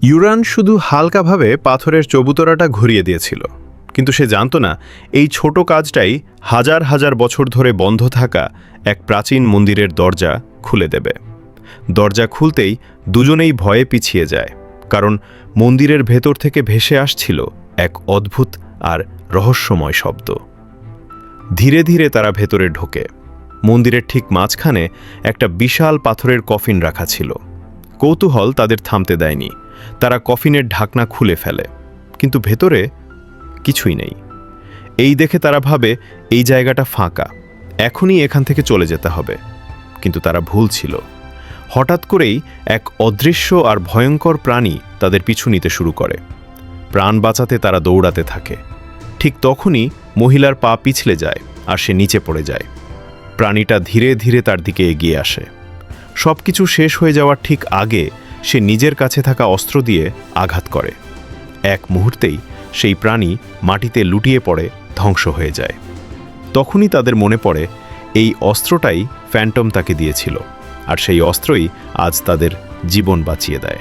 ইউরান শুধু হালকাভাবে পাথরের চবুতরাটা ঘুরিয়ে দিয়েছিল, কিন্তু সে জানত না এই ছোট কাজটাই হাজার হাজার বছর ধরে বন্ধ থাকা এক প্রাচীন মন্দিরের দরজা খুলে দেবে। দরজা খুলতেই দুজনেই ভয়ে পিছিয়ে যায়, কারণ মন্দিরের ভেতর থেকে ভেসে আসছিল এক অদ্ভুত আর রহস্যময় শব্দ। ধীরে ধীরে তারা ভেতরে ঢোকে। মন্দিরের ঠিক মাঝখানে একটা বিশাল পাথরের কফিন রাখা ছিল। কৌতূহল তাদের থামতে দেয়নি। তারা কফিনের ঢাকনা খুলে ফেলে, কিন্তু ভেতরে কিছুই নেই। এই দেখে তারা ভাবে এই জায়গাটা ফাঁকা, এখনই এখান থেকে চলে যেতে হবে। কিন্তু তারা ভুল ছিল। হঠাৎ করেই এক অদৃশ্য আর ভয়ঙ্কর প্রাণী তাদের পিছু নিতে শুরু করে। প্রাণ বাঁচাতে তারা দৌড়াতে থাকে। ঠিক তখনই মহিলার পা পিছলে যায় আর সে নিচে পড়ে যায়। প্রাণীটা ধীরে ধীরে তার দিকে এগিয়ে আসে। সবকিছু শেষ হয়ে যাওয়ার ঠিক আগে সে নিজের কাছে থাকা অস্ত্র দিয়ে আঘাত করে। এক মুহূর্তেই সেই প্রাণী মাটিতে লুটিয়ে পড়ে ধ্বংস হয়ে যায়। তখনই তাদের মনে পড়ে এই অস্ত্রটাই ফ্যান্টম তাকে দিয়েছিল, আর সেই অস্ত্রই আজ তাদের জীবন বাঁচিয়ে দেয়।